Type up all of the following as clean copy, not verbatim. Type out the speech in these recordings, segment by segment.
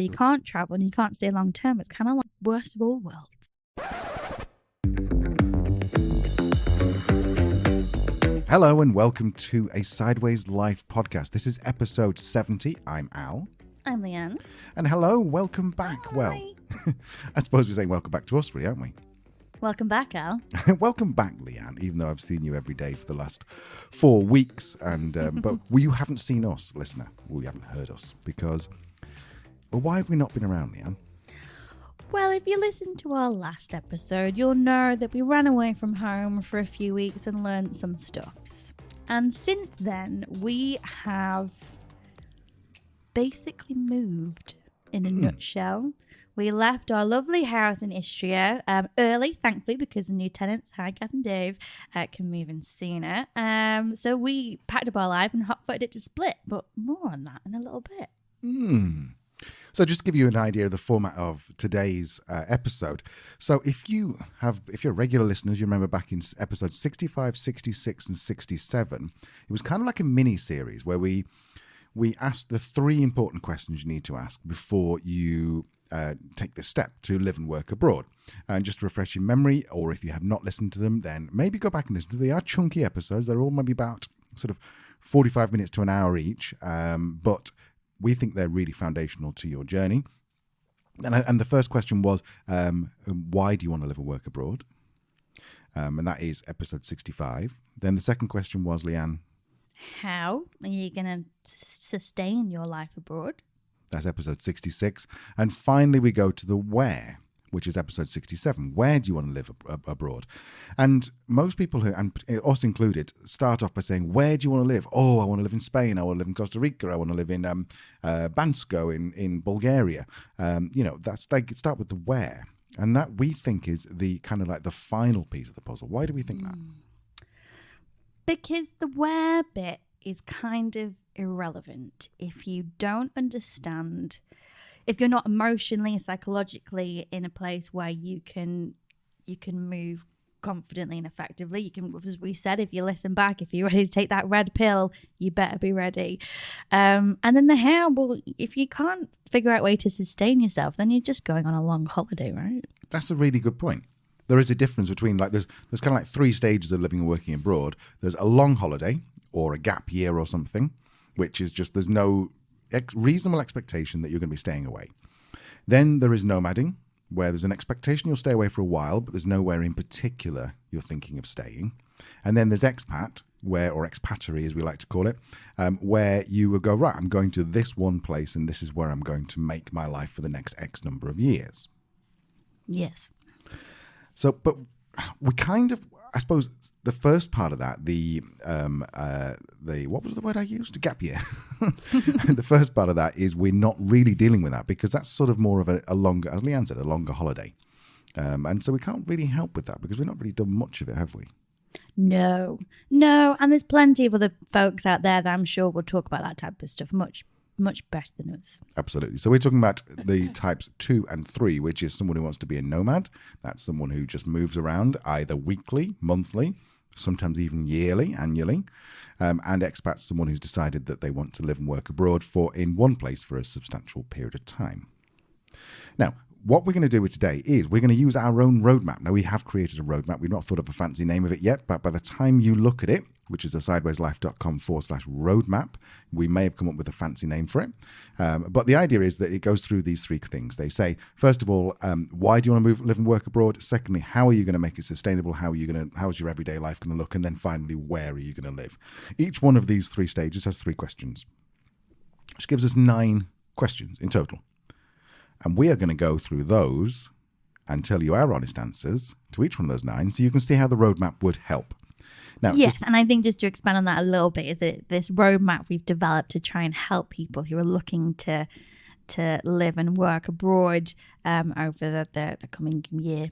You can't travel and you can't stay long term. It's kind of like worst of all worlds. Hello and welcome to a Sideways Life podcast. This is episode 70. I'm Al. I'm Leanne. And hello, welcome back. Hi. Well, I suppose we're saying welcome back to us, really, aren't we? Welcome back, Al. Welcome back, Leanne, even though I've seen you every day for the last 4 weeks. And but you haven't seen us, listener. Well, you haven't heard us because... Well, why have we not been around, Leanne? Well, if you listened to our last episode, you'll know that we ran away from home for a few weeks and learned some stuffs. And since then, we have basically moved in a nutshell. We left our lovely house in Istria early, thankfully, because the new tenants, hi, Kath and Dave, can move in sooner. So we packed up our life and hot-footed it to Split, but more on that in a little bit. So just to give you an idea of the format of today's episode. So if you're regular listeners, you remember back in episodes 65, 66 and 67, it was kind of like a mini series where we asked the 3 important questions you need to ask before you take the step to live and work abroad. And just to refresh your memory, or if you have not listened to them, then maybe go back and listen to them. They are chunky episodes. They're all maybe about sort of 45 minutes to an hour each. But we think they're really foundational to your journey. And the first question was, why do you want to live and work abroad? And that is episode 65. Then the second question was, Leanne, how are you going to sustain your life abroad? That's episode 66. And finally, we go to the where, which is episode 67. Where do you want to live abroad? And most people, and us included, start off by saying, where do you want to live? Oh, I want to live in Spain. I want to live in Costa Rica. I want to live in Bansko in Bulgaria. They start with the where. And that we think is the kind of like the final piece of the puzzle. Why do we think that? Because the where bit is kind of irrelevant if you don't understand, if you're not emotionally and psychologically in a place where you can move confidently and effectively. You can, as we said, if you listen back, if you're ready to take that red pill, you better be ready. And then the how, well, if you can't figure out a way to sustain yourself, then you're just going on a long holiday, right? That's a really good point. There is a difference between, like, there's kind of like 3 stages of living and working abroad. There's a long holiday or a gap year or something, which is just there's no reasonable expectation that you're going to be staying away. Then there is nomading, where there's an expectation you'll stay away for a while, but there's nowhere in particular you're thinking of staying. And then there's expat, or expatriate as we like to call it, where you will go, right, I'm going to this one place and this is where I'm going to make my life for the next X number of years. Yes. So, but we kind of, I suppose the first part of that, what was the word I used? Gap year. The first part of that is we're not really dealing with that because that's sort of more of a longer, as Leanne said, a longer holiday. And so we can't really help with that because we've not really done much of it, have we? No. And there's plenty of other folks out there that I'm sure will talk about that type of stuff much better than us. Absolutely. So we're talking about the types 2 and 3, which is someone who wants to be a nomad. That's someone who just moves around either weekly, monthly, sometimes even annually. And expats, someone who's decided that they want to live and work abroad in one place for a substantial period of time. Now, what we're going to do with today is we're going to use our own roadmap. Now, we have created a roadmap. We've not thought of a fancy name of it yet, but by the time you look at it, which is sidewayslife.com/roadmap, we may have come up with a fancy name for it. But the idea is that it goes through these 3 things. They say, first of all, why do you want to live and work abroad? Secondly, how are you going to make it sustainable? How is your everyday life going to look? And then finally, where are you going to live? Each one of these 3 stages has 3 questions, which gives us 9 questions in total. And we are going to go through those and tell you our honest answers to each one of those 9 so you can see how the roadmap would help. Now, yes, and I think just to expand on that a little bit is that this roadmap we've developed to try and help people who are looking to live and work abroad over the coming years,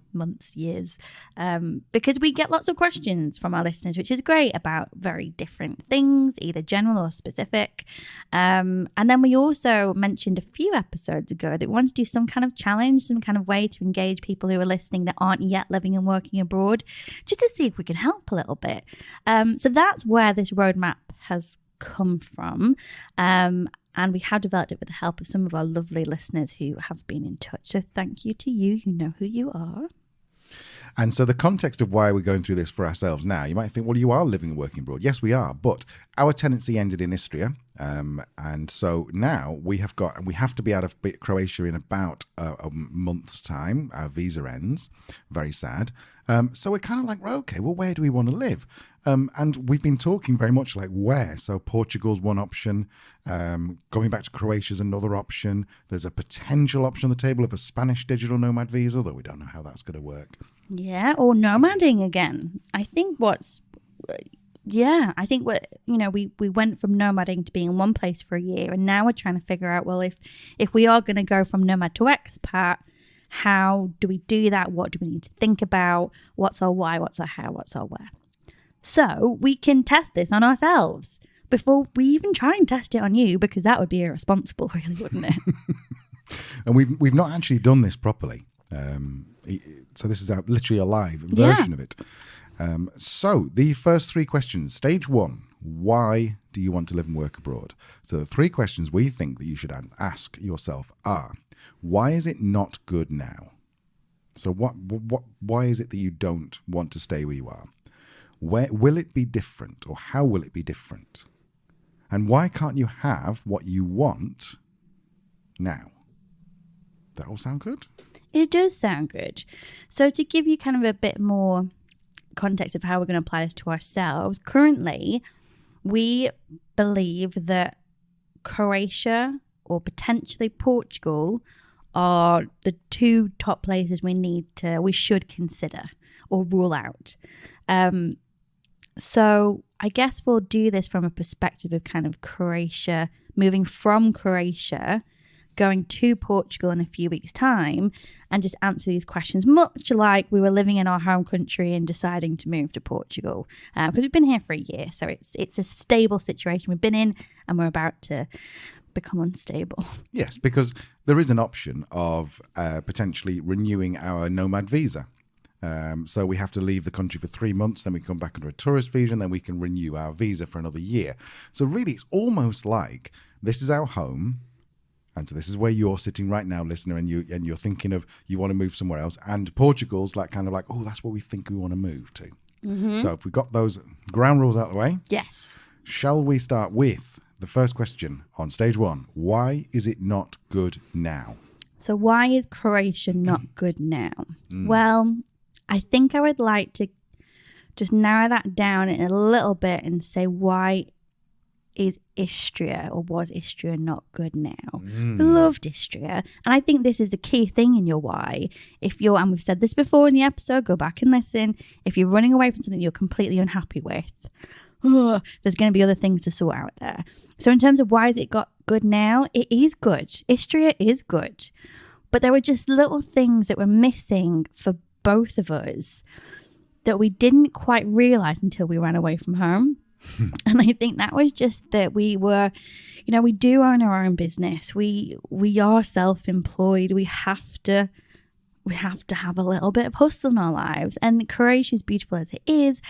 because we get lots of questions from our listeners, which is great, about very different things, either general or specific. And then we also mentioned a few episodes ago that we want to do some kind of challenge, some kind of way to engage people who are listening that aren't yet living and working abroad, just to see if we can help a little bit. So that's where this roadmap has come from. And we have developed it with the help of some of our lovely listeners who have been in touch. So thank you to you. You know who you are. And so the context of why we're going through this for ourselves now, you might think, well, you are living and working abroad. Yes, we are. But our tenancy ended in Istria. And so now we have to be out of Croatia in about a month's time. Our visa ends. Very sad. So we're kind of like, well, okay, well, where do we want to live? And we've been talking very much like where. So Portugal's one option. Going back to Croatia is another option. There's a potential option on the table of a Spanish digital nomad visa, though we don't know how that's going to work. Yeah, or nomading again. I think we went from nomading to being in one place for a year, and now we're trying to figure out, well, if we are going to go from nomad to expat, how do we do that? What do we need to think about? What's our why? What's our how? What's our where? So we can test this on ourselves before we even try and test it on you, because that would be irresponsible, really, wouldn't it? And we've not actually done this properly. So this is literally a live version of it. So the first three questions. Stage one, why do you want to live and work abroad? So the three questions we think that you should ask yourself are, why is it not good now? So why is it that you don't want to stay where you are? Where will it be different, or how will it be different? And why can't you have what you want now? That all sound good? It does sound good. So to give you kind of a bit more context of how we're going to apply this to ourselves, currently we believe that Croatia or potentially Portugal are the two top places we should consider or rule out. So I guess we'll do this from a perspective of kind of Croatia, moving from Croatia, going to Portugal in a few weeks' time, and just answer these questions much like we were living in our home country and deciding to move to Portugal, because we've been here for a year, so it's a stable situation we've been in, and we're about to become unstable. Yes, because there is an option of potentially renewing our nomad visa. So we have to leave the country for 3 months, then we come back under a tourist visa, and then we can renew our visa for another year. So really, it's almost like this is our home. And so this is where you're sitting right now, listener, and you're thinking of you want to move somewhere else. And Portugal's oh, that's where we think we want to move to. Mm-hmm. So if we've got those ground rules out of the way, yes, shall we start with the first question on stage one? Why is it not good now? So why is Croatia not good now? Well, I think I would like to just narrow that down in a little bit and say, why is Istria, or was Istria, not good now? We loved Istria, and I think this is a key thing in your why. And we've said this before in the episode, go back and listen. If you're running away from something you're completely unhappy with, there's going to be other things to sort out there. So in terms of why has it got good now, it is good. Istria is good, but there were just little things that were missing for both of us that we didn't quite realize until we ran away from home. And I think that was just that we were, we do own our own business. We are self-employed. We have to have a little bit of hustle in our lives. And Croatia, as beautiful as it is,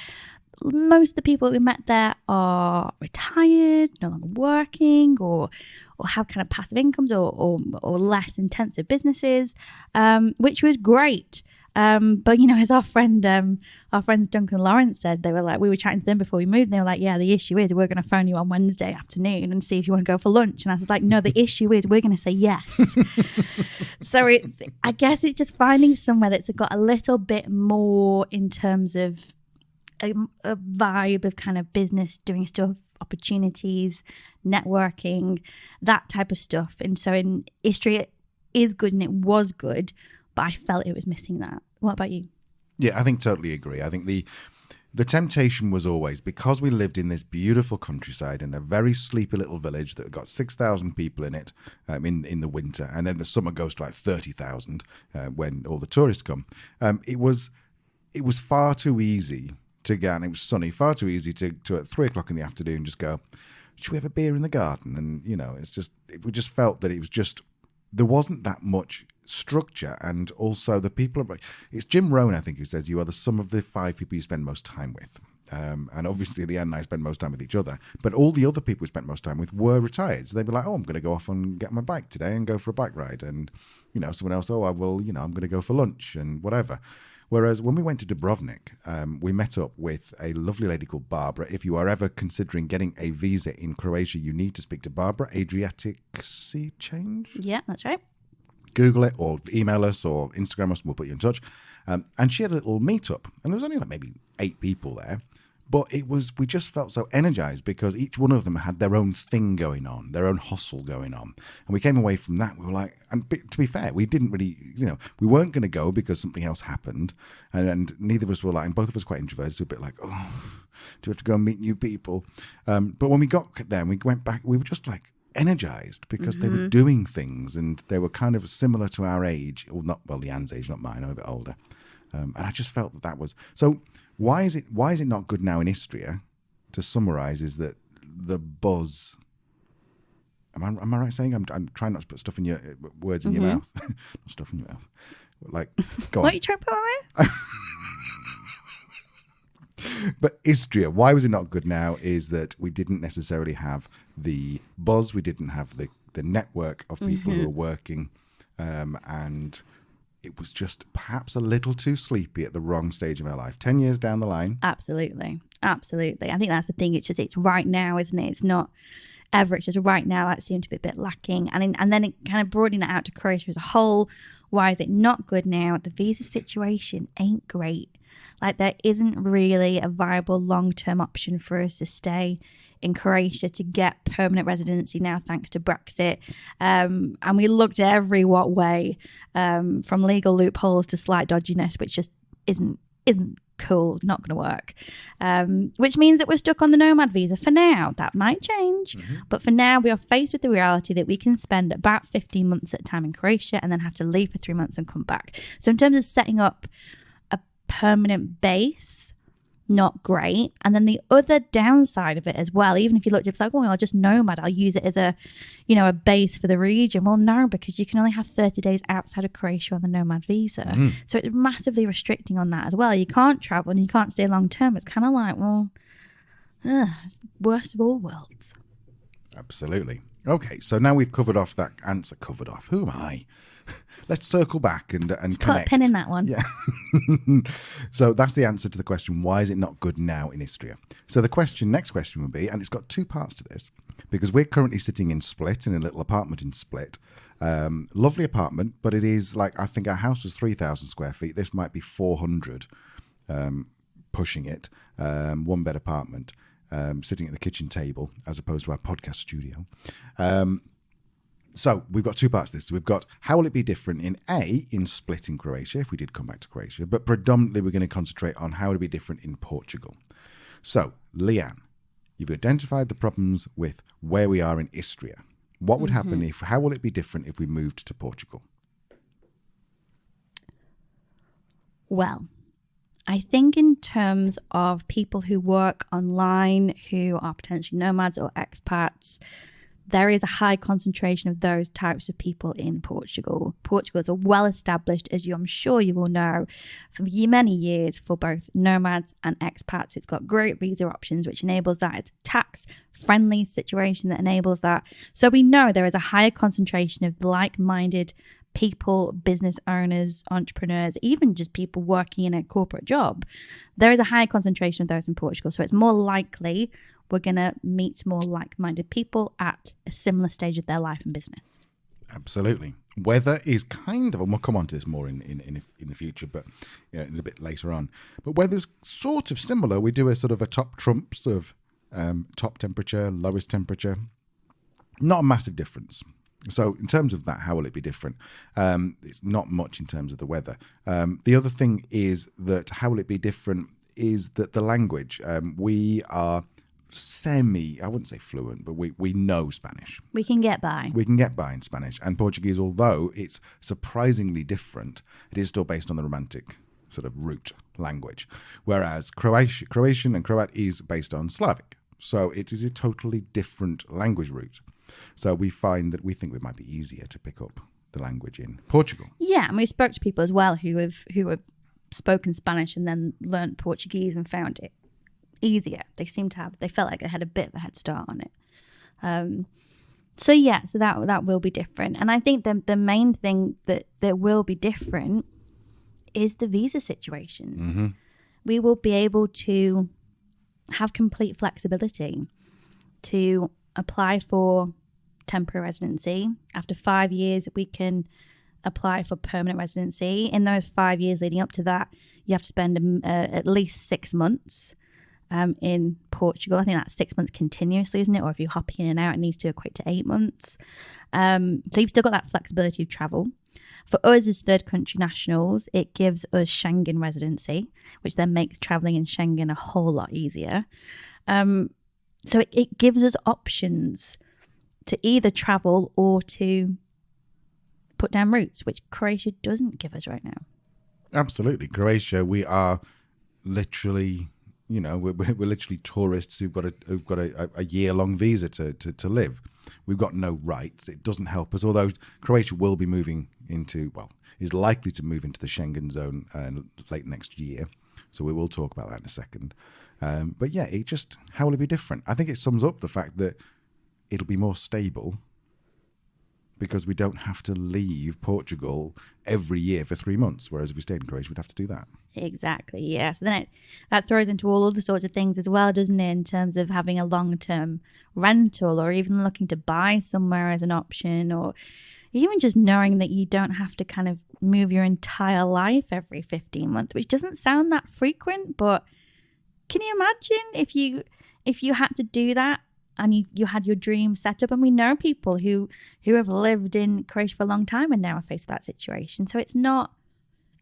most of the people we met there are retired, no longer working, or have kind of passive incomes or less intensive businesses, which was great. But as our friends Duncan and Lawrence said, they were like, we were chatting to them before we moved, and they were like, yeah, the issue is we're going to phone you on Wednesday afternoon and see if you want to go for lunch. And I was like, no, the issue is we're going to say yes. So I guess it's just finding somewhere that's got a little bit more in terms of a vibe of kind of business, doing stuff, opportunities, networking, that type of stuff. And so in Istria is good, and it was good, but I felt it was missing that. What about you? Yeah, I think totally agree. I think the temptation was always, because we lived in this beautiful countryside in a very sleepy little village that got 6,000 people in it in the winter, and then the summer goes to like 30,000 when all the tourists come. It was far too easy to go, and it was sunny, far too easy to at 3 o'clock in the afternoon just go, should we have a beer in the garden? And we just felt that it was just, there wasn't that much structure. And also the people it's Jim Rohn, I think, who says you are the sum of the 5 people you spend most time with. And obviously, Leanne and I spent most time with each other. But all the other people we spent most time with were retired. So they'd be like, oh, I'm going to go off and get my bike today and go for a bike ride. And, someone else, oh, I will, I'm going to go for lunch and whatever. Whereas when we went to Dubrovnik, we met up with a lovely lady called Barbara. If you are ever considering getting a visa in Croatia, you need to speak to Barbara. Adriatic Sea Change? Yeah, that's right. Google it or email us or Instagram us and we'll put you in touch. And she had a little meetup and there was only like maybe 8 people there. But we just felt so energized because each one of them had their own thing going on, their own hustle going on. And we came away from that, we were like, and to be fair, we didn't really, we weren't going to go because something else happened. And neither of us were like, and both of us quite introverted, so a bit like, oh, do we have to go and meet new people? But when we got there and we went back, we were just like energized because they were doing things and they were kind of similar to our age, or not, well, Leanne's age, not mine, I'm a bit older. And I just felt that was, so why is it not good now in Istria? To summarise, is that the buzz. Am I right saying I'm trying not to put stuff in your words in your mouth? Not stuff in your mouth. Like, go on. What are you trying to put on me? But Istria, why was it not good now? Is that we didn't necessarily have the buzz, we didn't have the network of people who were working, and it was just perhaps a little too sleepy at the wrong stage of our life. 10 years down the line. Absolutely. I think that's the thing. It's right now, isn't it? It's not ever. It's just right now that seemed to be a bit lacking. And then it kind of broadening it out to Croatia as a whole. Why is it not good now? The visa situation ain't great. Like, there isn't really a viable long-term option for us to stay in Croatia to get permanent residency now, thanks to Brexit. And we looked every what way, from legal loopholes to slight dodginess, which just isn't cool, not going to work. Which means that we're stuck on the nomad visa for now. That might change. But for now, we are faced with the reality that we can spend about 15 months at a time in Croatia and then have to leave for 3 months and come back. So in terms of setting up a permanent base, not great. And then the other downside of it as well, even if you looked, it's like, oh, I'll just nomad, I'll use it as a base for the region. Well, no, because you can only have 30 days outside of Croatia on the nomad visa. So it's massively restricting on that as well. You can't travel and you can't stay long term. It's kind of like, well, it's the worst of all worlds. Absolutely. Okay, so now we've covered off that answer. Covered off. Who am I? Let's circle back and Let's connect. Put a pin in that one. Yeah. So that's the answer to the question, why is it not good now in Istria? So the next question would be, and it's got 2 parts to this, because we're currently sitting in Split, in a little apartment in Split. Lovely apartment, but it is like, I think our house was 3,000 square feet. This might be 400, pushing it. 1-bed apartment, sitting at the kitchen table as opposed to our podcast studio. So we've got 2 parts to this. So we've got how will it be different in Split in Croatia, if we did come back to Croatia, but predominantly we're going to concentrate on how will it be different in Portugal. So, Leanne, you've identified the problems with where we are in Istria. What would happen how will it be different if we moved to Portugal? Well, I think in terms of people who work online, who are potentially nomads or expats, there is a high concentration of those types of people in Portugal. Portugal is a well-established, as I'm sure you will know, for many years for both nomads and expats. It's got great visa options, which enables that. It's a tax-friendly situation that enables that. So we know there is a higher concentration of like-minded people, business owners, entrepreneurs, even just people working in a corporate job. There is a higher concentration of those in Portugal. So it's more likely we're going to meet more like-minded people at a similar stage of their life and business. Absolutely. Weather is kind of, and we'll come on to this more in the future, but in a bit later on. But weather's sort of similar. We do a sort of a top trumps of top temperature, lowest temperature. Not a massive difference. So in terms of that, how will it be different? It's not much in terms of the weather. The other thing is that how will it be different is that the language. We are I wouldn't say fluent, but we know Spanish. We can get by. We can get by in Spanish. And Portuguese, although it's surprisingly different, it is still based on the Romantic sort of root language. Whereas Croatian and Croat is based on Slavic. So it is a totally different language root. So we find that we think it might be easier to pick up the language in Portugal. Yeah, and we spoke to people as well who have spoken Spanish and then learnt Portuguese and found it easier. They felt like they had a bit of a head start on it. So that will be different. And I think the main thing that will be different is the visa situation. Mm-hmm. We will be able to have complete flexibility to apply for temporary residency. After 5 years, we can apply for permanent residency. In those 5 years leading up to that, you have to spend at least 6 months in Portugal. I think that's 6 months continuously, isn't it? Or if you're hopping in and out, it needs to equate to 8 months. So you've still got that flexibility of travel. For us as third country nationals, it gives us Schengen residency, which then makes travelling in Schengen a whole lot easier. So it gives us options to either travel or to put down roots, which Croatia doesn't give us right now. Absolutely. Croatia, we are literally, we're literally tourists who've got a year-long visa to live. We've got no rights. It doesn't help us, although Croatia will be moving is likely to move into the Schengen zone late next year. So we will talk about that in a second. But yeah, how will it be different? I think it sums up the fact that it'll be more stable because we don't have to leave Portugal every year for 3 months, whereas if we stayed in Croatia, we'd have to do that. Exactly, yeah. So then that throws into all other sorts of things as well, doesn't it, in terms of having a long-term rental or even looking to buy somewhere as an option, or even just knowing that you don't have to kind of move your entire life every 15 months, which doesn't sound that frequent, but can you imagine if you had to do that and you had your dream set up? And we know people who have lived in Croatia for a long time and now are faced with that situation. So it's not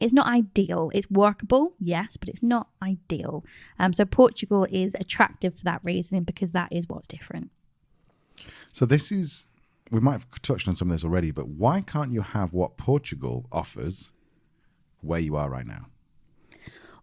ideal. It's workable, yes, but it's not ideal. So Portugal is attractive for that reason, because that is what's different. So we might have touched on some of this already, but why can't you have what Portugal offers where you are right now?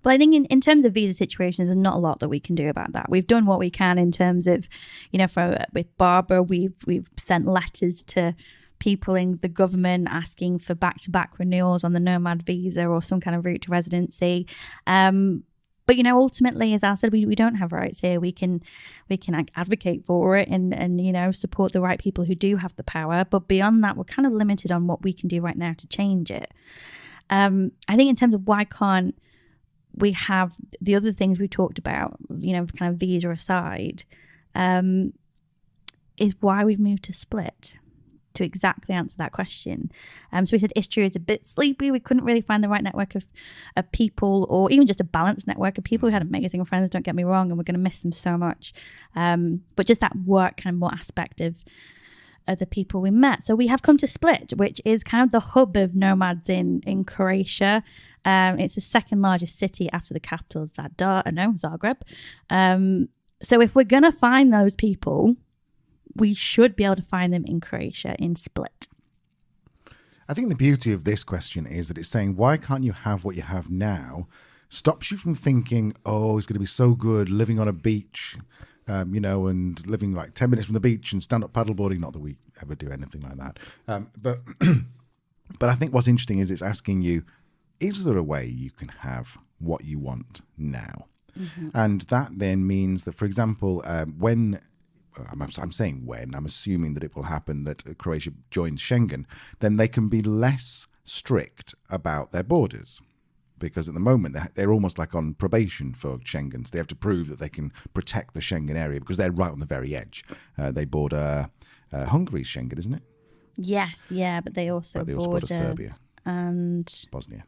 Well, I think in terms of visa situations, there's not a lot that we can do about that. We've done what we can in terms of, with Barbara, we've sent letters to people in the government asking for back-to-back renewals on the nomad visa or some kind of route to residency. But ultimately, as I said, we don't have rights here. We can advocate for it and support the right people who do have the power. But beyond that, we're kind of limited on what we can do right now to change it. I think in terms of why can't we have the other things we talked about, kind of visa aside, is why we've moved to Split, to exactly answer that question. So we said Istria is a bit sleepy. We couldn't really find the right network of people, or even just a balanced network of people. We had amazing friends, don't get me wrong, and we're going to miss them so much. But just that work kind of more aspect of the people we met. So we have come to Split, which is kind of the hub of nomads in Croatia. It's the second largest city after the capital, Zagreb. So if we're going to find those people, we should be able to find them in Croatia, in Split. I think the beauty of this question is that it's saying, why can't you have what you have now? Stops you from thinking, oh, it's going to be so good living on a beach, and living like 10 minutes from the beach and stand-up paddleboarding. Not that we ever do anything like that. But I think what's interesting is it's asking you, is there a way you can have what you want now? Mm-hmm. And that then means that, for example, I'm assuming that it will happen that Croatia joins Schengen, then they can be less strict about their borders. Because at the moment, they're almost like on probation for Schengen. So they have to prove that they can protect the Schengen area because they're right on the very edge. They border Hungary's Schengen, isn't it? Yes, yeah, but they also border Serbia and Bosnia.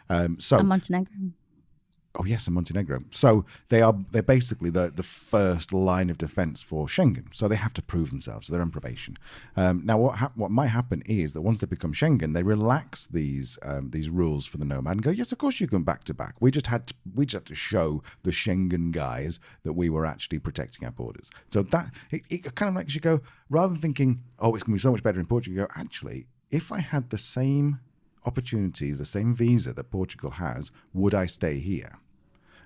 And Montenegro. Oh yes, and Montenegro. So they're basically the first line of defence for Schengen. So they have to prove themselves. So they're on probation. Now, what might happen is that once they become Schengen, they relax these rules for the nomad and go, yes, of course you can back to back. We just had to show the Schengen guys that we were actually protecting our borders. So that it kind of makes you go, rather than thinking, oh, it's going to be so much better in Portugal, you go, actually, if I had the same opportunities, the same visa that Portugal has, would I stay here?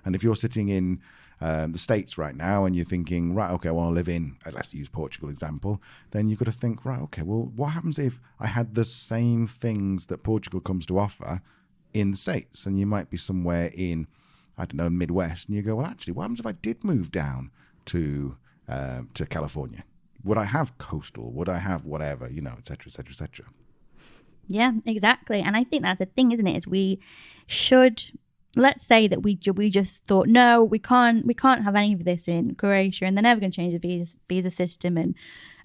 And if you're sitting in the States right now and you're thinking, right, okay, I want to live in, let's use Portugal example, then you've got to think, right, okay, well, what happens if I had the same things that Portugal comes to offer in the States? And you might be somewhere in, I don't know, Midwest, and you go, well, actually, what happens if I did move down to California? Would I have coastal? Would I have whatever, et cetera, et cetera, et cetera? Yeah, exactly. And I think that's the thing, isn't it? Is we should, let's say that we just thought, no, we can't have any of this in Croatia, and they're never going to change the visa system,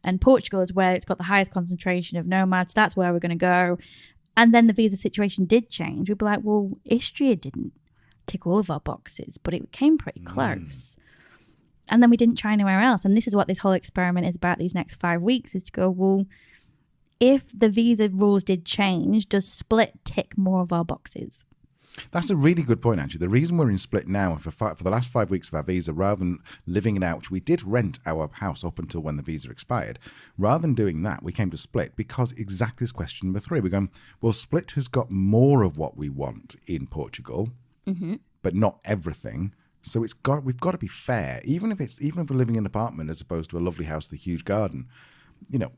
and Portugal is where it's got the highest concentration of nomads. That's where we're going to go. And then the visa situation did change. We'd be like, well, Istria didn't tick all of our boxes, but it came pretty close. And then we didn't try anywhere else. And this is what this whole experiment is about these next 5 weeks, is to go, well, if the visa rules did change, does Split tick more of our boxes? That's a really good point, actually. The reason we're in Split now for the last 5 weeks of our visa, rather than living it out, which we did rent our house up until when the visa expired, rather than doing that, we came to Split because exactly this question number 3. We're going, well, Split has got more of what we want in Portugal, but not everything. So we've got to be fair. Even if we're living in an apartment as opposed to a lovely house with a huge garden,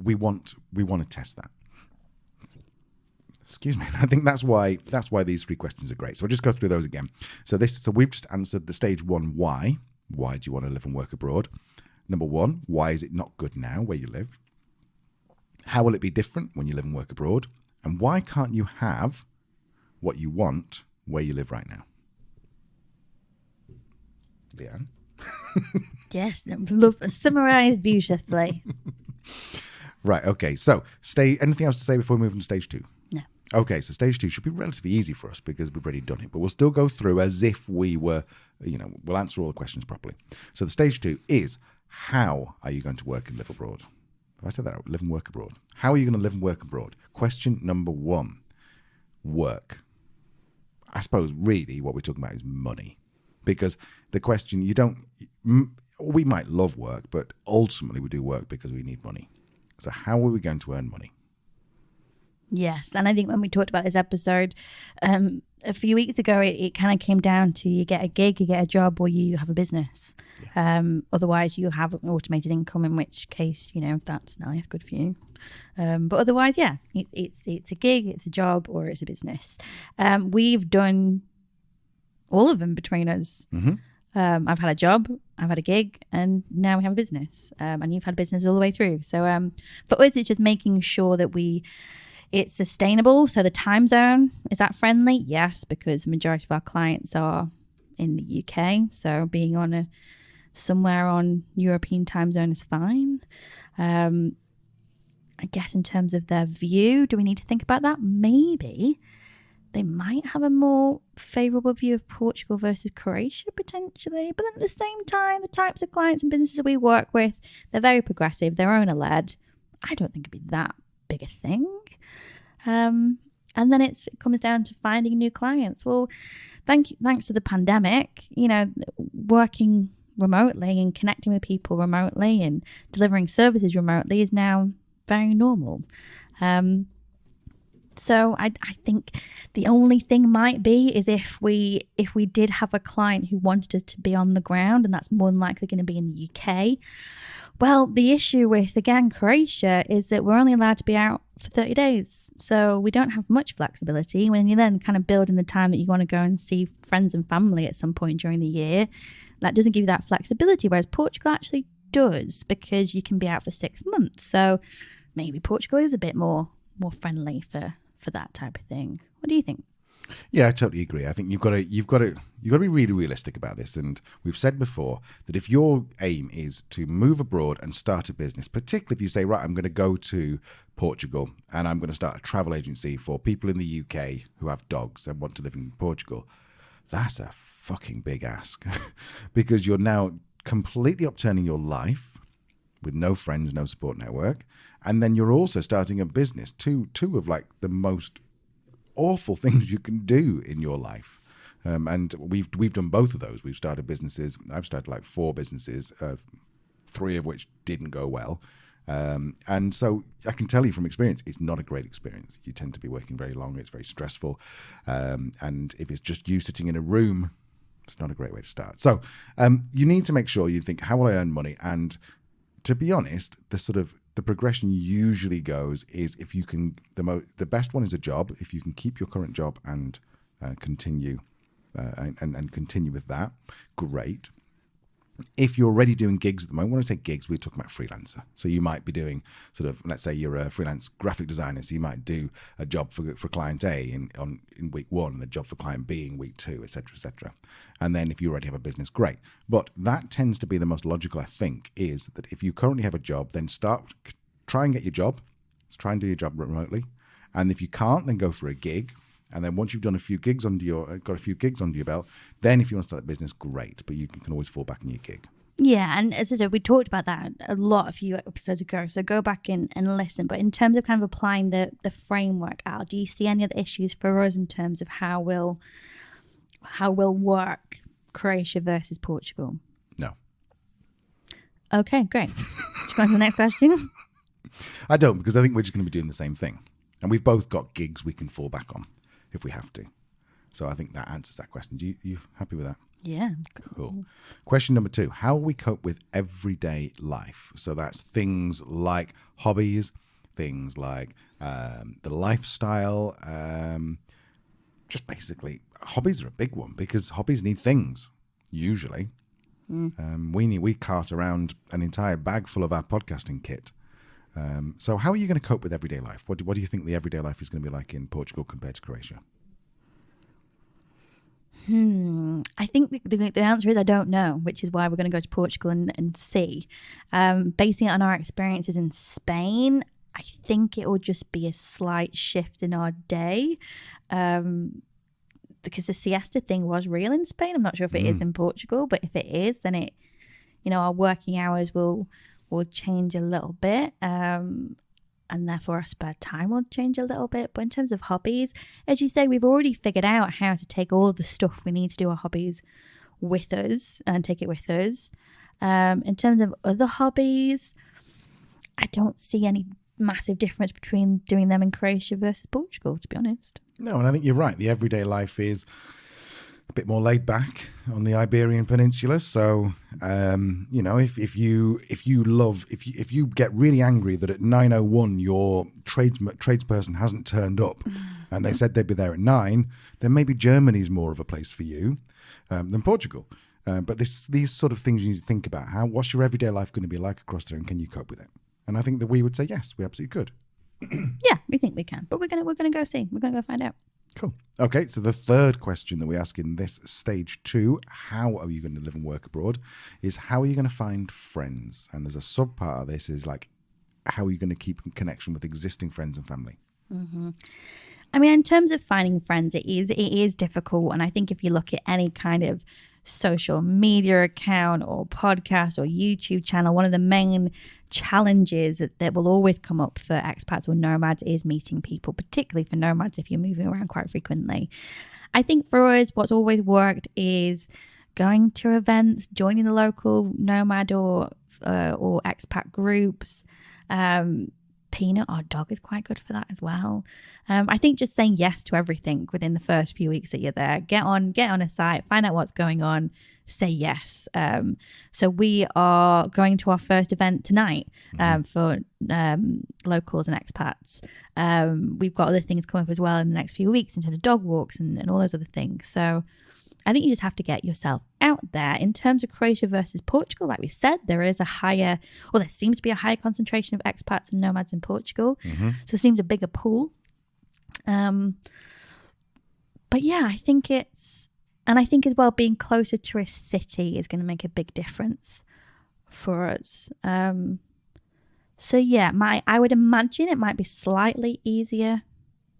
we want to test that. Excuse me. I think that's why these 3 questions are great. So I'll just go through those again. So we've just answered the stage 1, why. Why do you want to live and work abroad? Number 1, why is it not good now where you live? How will it be different when you live and work abroad? And why can't you have what you want where you live right now? Leanne? Yes, summarised beautifully. Right, okay. So, anything else to say before we move on to stage 2? No. Okay, so stage 2 should be relatively easy for us because we've already done it, but we'll still go through as if we were, we'll answer all the questions properly. So the stage 2 is, how are you going to work and live abroad? Have I said that right? Live and work abroad. How are you going to live and work abroad? Question number 1, work. I suppose really what we're talking about is money. Because the question, we might love work, but ultimately we do work because we need money. So how are we going to earn money? Yes, and I think when we talked about this episode a few weeks ago, it kind of came down to you get a gig, you get a job, or you have a business. Yeah. Otherwise, you have automated income, in which case, that's nice, good for you. But otherwise, yeah, it's a gig, it's a job, or it's a business. We've done all of them between us. Mm-hmm. I've had a job, I've had a gig, and now we have a business. And you've had business all the way through. So for us, it's just making sure that it's sustainable. So the time zone, is that friendly? Yes, because the majority of our clients are in the UK. So being on somewhere on European time zone is fine. I guess in terms of their view, do we need to think about that? Maybe. They might have a more favourable view of Portugal versus Croatia, potentially. But then at the same time, the types of clients and businesses we work with, they're very progressive. They're owner-led. I don't think it'd be that big a thing. And then it comes down to finding new clients. Well, thanks to the pandemic, working remotely and connecting with people remotely and delivering services remotely is now very normal. So I think the only thing might be is if we did have a client who wanted us to be on the ground, and that's more than likely going to be in the UK. Well, the issue with, again, Croatia is that we're only allowed to be out for 30 days. So we don't have much flexibility. When you then kind of build in the time that you want to go and see friends and family at some point during the year, that doesn't give you that flexibility, whereas Portugal actually does, because you can be out for 6 months. So maybe Portugal is a bit more friendly for that type of thing. What do you think? Yeah, I totally agree. I think you've got to be really realistic about this. And we've said before that if your aim is to move abroad and start a business, particularly if you say, right, I'm going to go to Portugal and I'm going to start a travel agency for people in the UK who have dogs and want to live in Portugal, that's a fucking big ask because you're now completely upturning your life with no friends, no support network. And then you're also starting a business, two of like the most awful things you can do in your life. And we've done both of those. We've started businesses. I've started like 4 businesses, 3 of which didn't go well. And so I can tell you from experience, it's not a great experience. You tend to be working very long. It's very stressful. And if it's just you sitting in a room, it's not a great way to start. So you need to make sure you think, how will I earn money? And to be honest, the progression usually goes is if you can, the best one is a job. If you can keep your current job and continue and continue with that, great. If you're already doing gigs at the moment, when I say gigs, we're talking about freelancer. So you might be doing sort of, let's say you're a freelance graphic designer, so you might do a job for client A in week 1, and a job for client B in week 2, etc., etc. And then if you already have a business, great. But that tends to be the most logical, I think, is that if you currently have a job, then try and get your job. Try and do your job remotely. And if you can't, then go for a gig. And then once you've done got a few gigs under your belt, then if you want to start a business, great. But you can always fall back on your gig. Yeah, and as I said, we talked about that a few episodes ago. So go back and listen. But in terms of kind of applying the framework, Al, do you see any other issues for us in terms of how we'll work Croatia versus Portugal? No. Okay, great. Do you go on to the next question? I don't, because I think we're just going to be doing the same thing. And we've both got gigs we can fall back on if we have to. So I think that answers that question. You happy with that? Yeah. Cool. Question number 2. How will we cope with everyday life? So that's things like hobbies, things like the lifestyle. Just basically, hobbies are a big one because hobbies need things, usually. We cart around an entire bag full of our podcasting kit. So how are you going to cope with everyday life? What do you think the everyday life is going to be like in Portugal compared to Croatia? I think the answer is I don't know, which is why we're going to go to Portugal and see. Basing it on our experiences in Spain, I think it will just be a slight shift in our day. Because the siesta thing was real in Spain. I'm not sure if it is in Portugal, but if it is, then our working hours will change a little bit, and therefore our spare time will change a little bit. But in terms of hobbies, as you say, we've already figured out how to take all of the stuff we need to do our hobbies with us and take it with us. In terms of other hobbies, I don't see any massive difference between doing them in Croatia versus Portugal, to be honest. No, and I think you're right. The everyday life is a bit more laid back on the Iberian Peninsula. So, if you get really angry that at 9:01 your tradesperson hasn't turned up, and they said they'd be there at 9, then maybe Germany's more of a place for you than Portugal. But these sort of things you need to think about. What's your everyday life going to be like across there, and can you cope with it? And I think that we would say yes, we absolutely could. Yeah, we think we can, but we're gonna go see. We're gonna go find out. Cool. Okay, so the third question that we ask in this stage 2, how are you going to live and work abroad, is how are you going to find friends? And there's a sub part of this is like, how are you going to keep in connection with existing friends and family? Mm-hmm. I mean, in terms of finding friends, it is difficult. And I think if you look at any kind of social media account or podcast or YouTube channel, one of the main challenges that will always come up for expats or nomads is meeting people, particularly for nomads if you're moving around quite frequently. I think for us, what's always worked is going to events, joining the local nomad or expat groups. Peanut, our dog, is quite good for that as well. I think just saying yes to everything within the first few weeks that you're there. Get on a site, find out what's going on, say yes. So we are going to our first event tonight for locals and expats. We've got other things coming up as well in the next few weeks in terms of dog walks and all those other things. So I think you just have to get yourself out there. In terms of Croatia versus Portugal, like we said, there seems to be a higher concentration of expats and nomads in Portugal. So there seems a bigger pool. But yeah, I think as well, being closer to a city is going to make a big difference for us. So yeah, I would imagine it might be slightly easier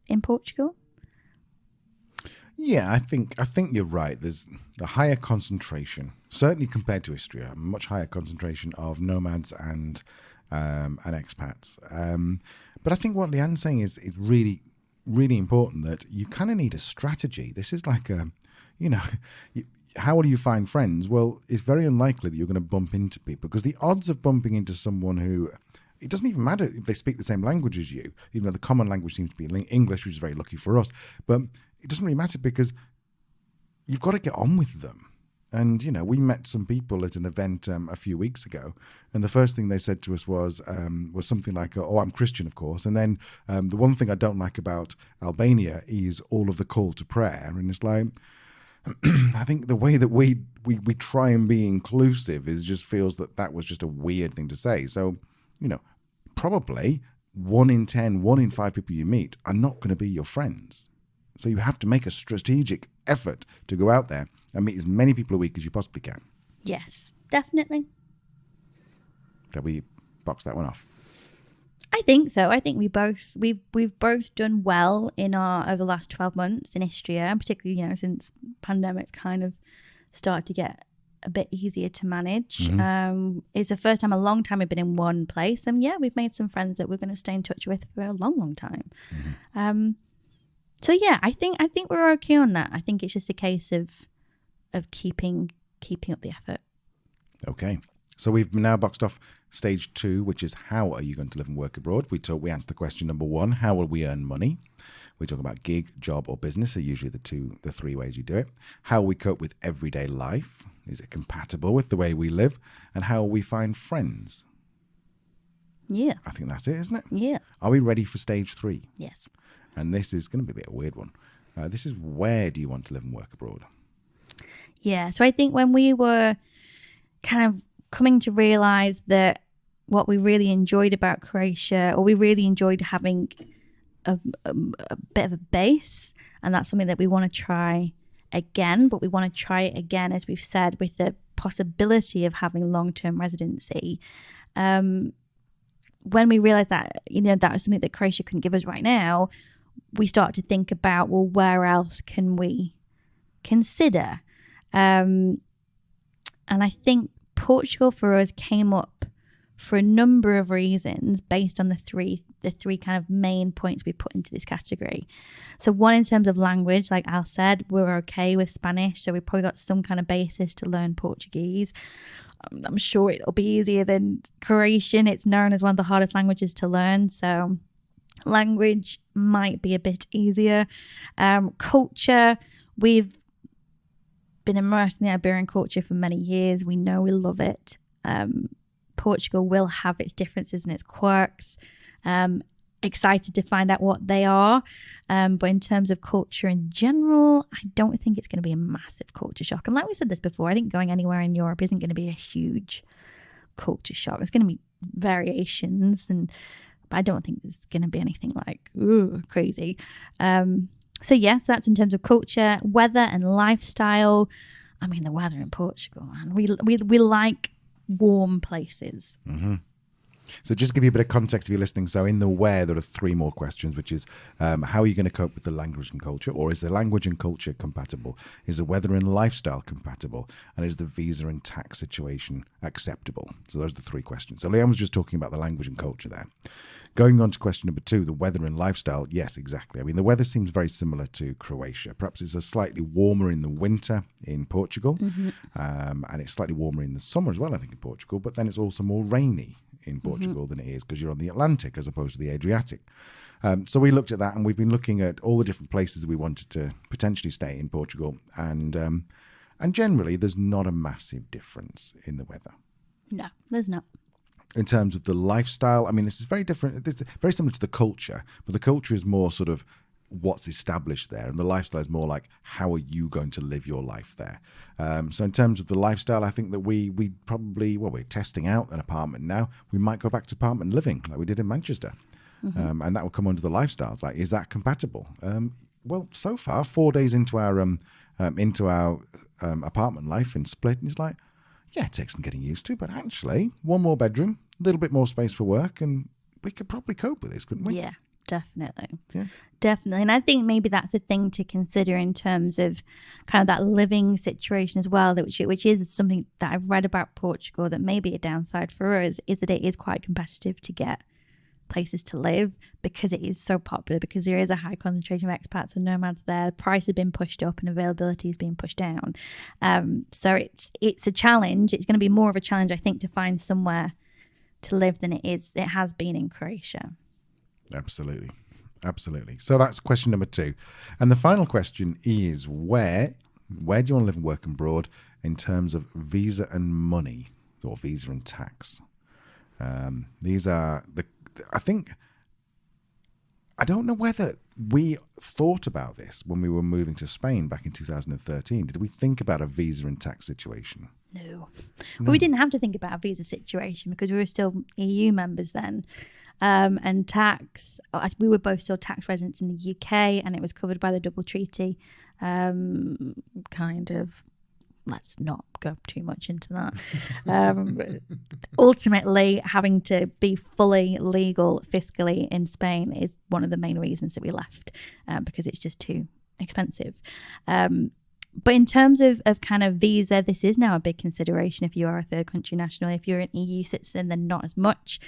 in Portugal. Yeah, I think you're right. There's the higher concentration, certainly compared to Istria, a much higher concentration of nomads and expats. But I think what Leanne's saying is really, really important, that you kind of need a strategy. This is like how do you find friends? Well, it's very unlikely that you're going to bump into people, because the odds of bumping into someone who, it doesn't even matter if they speak the same language as you, even though the common language seems to be English, which is very lucky for us. But it doesn't really matter, because you've got to get on with them. And, we met some people at an event a few weeks ago, and the first thing they said to us was something like, oh, I'm Christian, of course. And then the one thing I don't like about Albania is all of the call to prayer. And it's like, I think the way that we try and be inclusive is just feels that was just a weird thing to say. So, probably 1 in 10, 1 in 5 people you meet are not going to be your friends. So you have to make a strategic effort to go out there and meet as many people a week as you possibly can. Yes, definitely. Shall we box that one off? I think so. I think we've both done well over the last 12 months in Istria, particularly since pandemic's kind of started to get a bit easier to manage. Mm-hmm. It's the first time in a long time we've been in one place, and we've made some friends that we're going to stay in touch with for a long time. Mm-hmm. So I think we're okay on that. I think it's just a case of keeping up the effort. Okay. So we've now boxed off stage 2, which is how are you going to live and work abroad? We answered the question number 1, how will we earn money? We talk about gig, job, or business are usually the 3 ways you do it. How we cope with everyday life. Is it compatible with the way we live? And how we find friends. Yeah. I think that's it, isn't it? Yeah. Are we ready for stage 3? Yes. And this is going to be a bit of a weird one. This is where do you want to live and work abroad? Yeah. So I think when we were kind of coming to realize that what we really enjoyed about Croatia, or we really enjoyed having a bit of a base, and that's something that we want to try again, but we want to try it again, as we've said, with the possibility of having long-term residency. When we realized that, that was something that Croatia couldn't give us right now, we start to think about, well, where else can we consider? And I think Portugal for us came up for a number of reasons based on the three kind of main points we put into this category. So one, in terms of language, like Al said, we're okay with Spanish, so we've probably got some kind of basis to learn Portuguese. I'm sure it'll be easier than Croatian. It's known as one of the hardest languages to learn, so language might be a bit easier. Culture, we've been immersed in the Iberian culture for many years. We know we love it. Portugal will have its differences and its quirks. Excited to find out what they are. But in terms of culture in general, I don't think it's going to be a massive culture shock. And like we said this before, I think going anywhere in Europe isn't going to be a huge culture shock. There's going to be variations, but I don't think there's going to be anything like crazy. So yes, that's in terms of culture, weather, and lifestyle. I mean, the weather in Portugal, and we like warm places. Mm-hmm. So just to give you a bit of context if you're listening, so in the where there are 3 more questions, which is how are you going to cope with the language and culture, or is the language and culture compatible? Is the weather and lifestyle compatible? And is the visa and tax situation acceptable? So those are the 3 questions. So Leanne was just talking about the language and culture there. Going on to question number 2, the weather and lifestyle. Yes, exactly. I mean, the weather seems very similar to Croatia. Perhaps it's a slightly warmer in the winter in Portugal, and it's slightly warmer in the summer as well, I think, in Portugal. But then it's also more rainy in Portugal than it is because you're on the Atlantic as opposed to the Adriatic. So we looked at that, and we've been looking at all the different places that we wanted to potentially stay in Portugal. And generally, there's not a massive difference in the weather. No, there's not. In terms of the lifestyle, I mean, this is very different. This is very similar to the culture, but the culture is more sort of what's established there, and the lifestyle is more like how are you going to live your life there. So in terms of the lifestyle, I think that we probably, we're testing out an apartment now. We might go back to apartment living like we did in Manchester, and that will come under the lifestyles. Like, is that compatible? Well, so far 4 days into our apartment life in Split, and it's like, yeah, it takes some getting used to, but actually 1 more bedroom, a little bit more space for work, and we could probably cope with this, couldn't we? Yeah, definitely. Yeah. Definitely. And I think maybe that's a thing to consider in terms of kind of that living situation as well, which is something that I've read about Portugal that may be a downside for us, is that it is quite competitive to get places to live because it is so popular, because there is a high concentration of expats and nomads there. The price has been pushed up and availability is being pushed down. So it's a challenge. It's going to be more of a challenge, I think, to find somewhere to live than it has been in Croatia. Absolutely. So that's question number 2. And the final question is where do you want to live and work abroad in terms of visa and money, or visa and tax? These are I don't know whether we thought about this when we were moving to Spain back in 2013. Did we think about a visa and tax situation? No. But we didn't have to think about a visa situation because we were still EU members then. And tax, we were both still tax residents in the UK, and it was covered by the double treaty. Kind of, let's not go too much into that. Ultimately, having to be fully legal fiscally in Spain is one of the main reasons that we left, because it's just too expensive. But in terms of kind of visa, this is now a big consideration if you are a third country national. If you're an EU citizen, then not as much.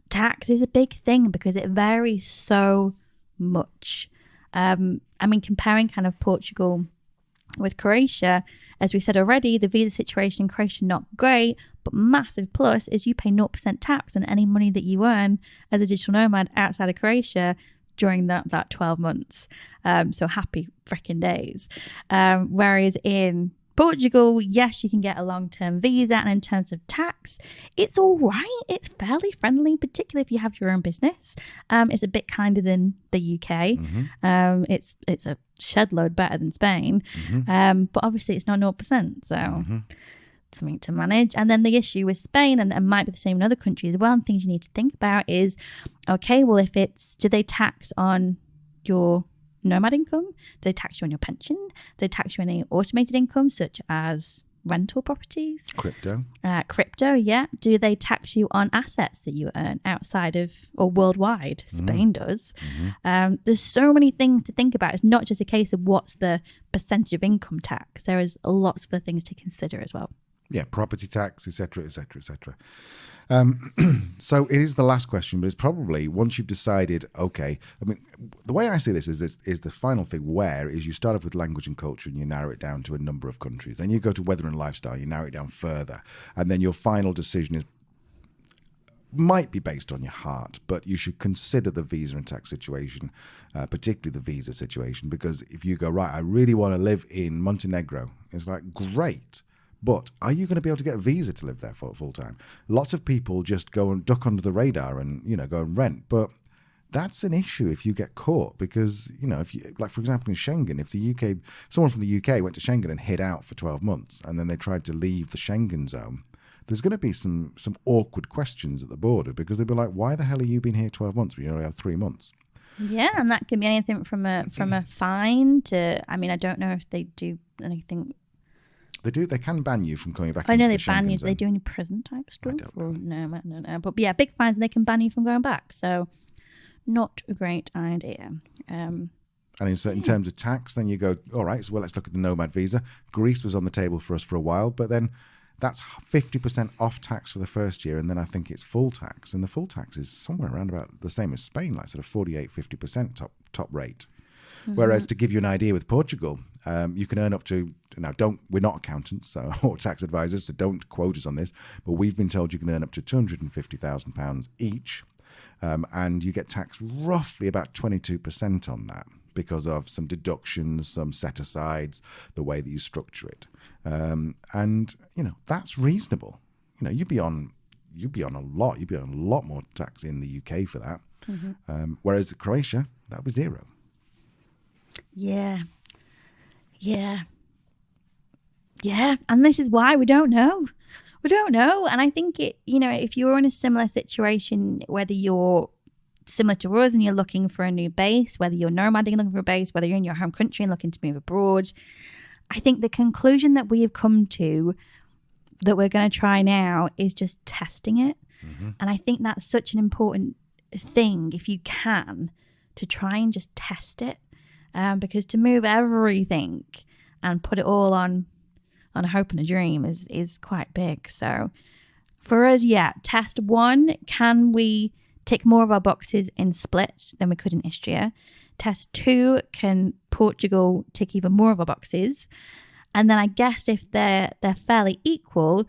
Tax is a big thing because it varies so much. I mean, comparing kind of Portugal with Croatia, as we said already, the visa situation in Croatia not great, but massive plus is you pay 0% tax on any money that you earn as a digital nomad outside of Croatia during that 12 months. So happy freaking days. Whereas in Portugal, yes, you can get a long-term visa, and in terms of tax, it's all right. It's fairly friendly, particularly if you have your own business. It's a bit kinder than the UK. Mm-hmm. It's a shed load better than Spain, but obviously it's not 0%, so something to manage. And then the issue with Spain, and might be the same in other countries as well, and things you need to think about is, okay, well, if it's, do they tax on your nomad income? Do they tax you on your pension? Do they tax you on any automated income such as rental properties? Crypto, yeah. Do they tax you on assets that you earn outside of or worldwide? Spain does. There's so many things to think about. It's not just a case of what's the percentage of income tax. There is lots of other things to consider as well. Yeah, property tax, etc., etc., etc. So it is the last question, but it's probably once you've decided, okay, I mean, the way I see this is the final thing where is you start off with language and culture and you narrow it down to a number of countries. Then you go to weather and lifestyle, you narrow it down further. And then your final decision might be based on your heart, but you should consider the visa and tax situation, particularly the visa situation, because if you go, right, I really want to live in Montenegro, it's like, great. But are you going to be able to get a visa to live there for full time? Lots of people just go and duck under the radar and, go and rent. But that's an issue if you get caught because, if you, like, for example, in Schengen, if someone from the UK went to Schengen and hid out for 12 months and then they tried to leave the Schengen zone, there's going to be some awkward questions at the border because they'll be like, why the hell have you been here 12 months when you only have 3 months? Yeah, and that can be anything from a fine to, I mean, I don't know if they do anything. They do. They can ban you from coming back. I know into they the ban Schengen you. zone. They do any prison type stuff? I don't know. No, I don't know. But yeah, big fines, and they can ban you from going back. So, not a great idea. And in terms of tax, then you go, all right, so let's look at the nomad visa. Greece was on the table for us for a while, but then that's 50% off tax for the first year, and then I think it's full tax. And the full tax is somewhere around about the same as Spain, like sort of 48, 50% top rate. Whereas to give you an idea with Portugal, you can earn up to, now we're not accountants or tax advisors, so don't quote us on this, but we've been told you can earn up to £250,000 each, and you get taxed roughly about 22% on that because of some deductions, some set-asides, the way that you structure it. And, that's reasonable. You'd be on a lot more tax in the UK for that. Whereas Croatia, that was zero. Yeah. And this is why we don't know. And I think if you're in a similar situation, whether you're similar to us and you're looking for a new base, whether you're nomading and looking for a base, whether you're in your home country and looking to move abroad, I think the conclusion that we have come to that we're going to try now is just testing it. And I think that's such an important thing, if you can, to try and just test it. Because to move everything and put it all on a hope and a dream is quite big. So for us, test one, can we tick more of our boxes in Split than we could in Istria? Test two, can Portugal tick even more of our boxes? And then I guess if they're fairly equal,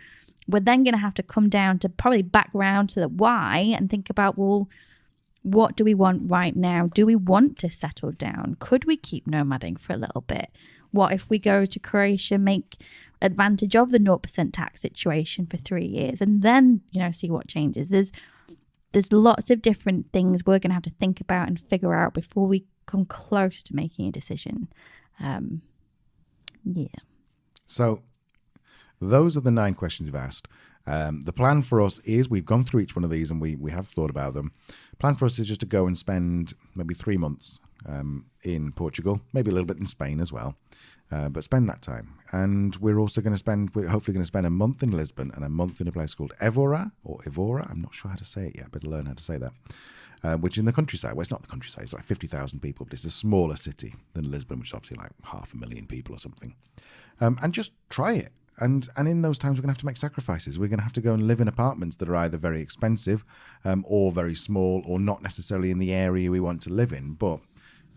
we're then going to have to come down to probably back round to the why and think about, well, what do we want right now? Do we want to settle down? Could we keep nomading for a little bit? What if we go to Croatia, make advantage of the 0% tax situation for 3 years and then, see what changes? there's lots of different things we're going to have to think about and figure out before we come close to making a decision. So those are the 9 questions you've asked. The plan for us is, we've gone through each one of these and we have thought about them. Plan for us is just to go and spend maybe 3 months in Portugal, maybe a little bit in Spain as well, but spend that time. And we're hopefully going to spend a month in Lisbon and a month in a place called Evora, I'm not sure how to say it yet, I better learn how to say that, which is in the countryside. Well, it's not the countryside, it's like 50,000 people, but it's a smaller city than Lisbon, which is obviously like 500,000 people or something. And just try it. And in those times, we're going to have to make sacrifices. We're going to have to go and live in apartments that are either very expensive or very small, or not necessarily in the area we want to live in. But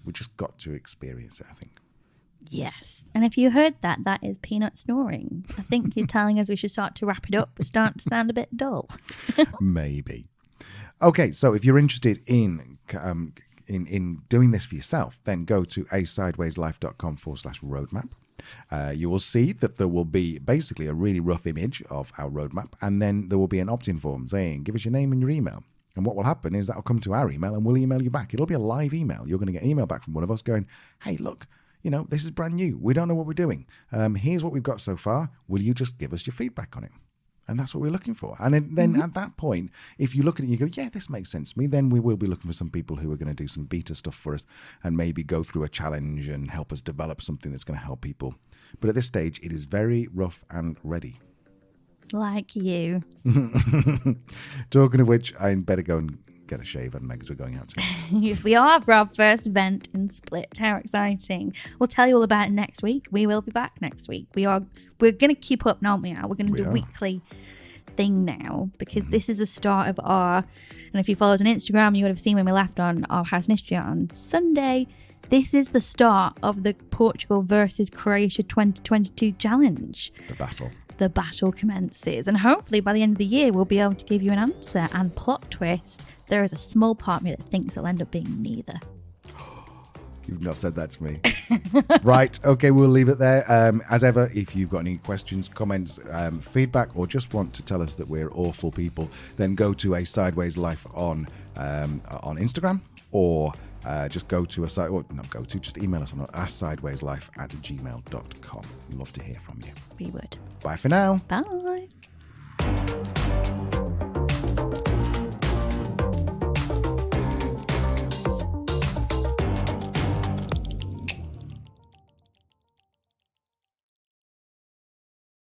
we just got to experience it, I think. Yes. And if you heard that, that is Peanut snoring. I think you're telling us we should start to wrap it up. We're starting to sound a bit dull. Maybe. Okay, so if you're interested in doing this for yourself, then go to asidewayslife.com/roadmap. You will see that there will be basically a really rough image of our roadmap, and then there will be an opt-in form saying, give us your name and your email. And what will happen is that will come to our email and we'll email you back. It'll be a live email. You're going to get an email back from one of us going, hey, look, this is brand new. We don't know what we're doing. Here's what we've got so far. Will you just give us your feedback on it? And that's what we're looking for. And then at that point, if you look at it and you go, yeah, this makes sense to me, then we will be looking for some people who are going to do some beta stuff for us and maybe go through a challenge and help us develop something that's going to help people. But at this stage, it is very rough and ready. Like you. Talking of which, I better go and get a shave, and Meg, as we're going out tonight. Yes, we are for our first event in Split. How exciting. We'll tell you all about it next week. We will be back next week. We're going to keep up, aren't we, Al? We're going to do a weekly thing now, because this is the start of and if you follow us on Instagram, you would have seen when we left on our house in Istria on Sunday. This is the start of the Portugal versus Croatia 2022 challenge. The battle commences, and hopefully by the end of the year we'll be able to give you an answer. And plot twist, there is a small part of me that thinks it'll end up being neither. You've not said that to me. Right, okay, we'll leave it there. As ever, if you've got any questions, comments, feedback, or just want to tell us that we're awful people, then go to A Sideways Life on Instagram, or just go to just email us on asidewayslife@gmail.com. We'd love to hear from you. We would. Bye for now. Bye.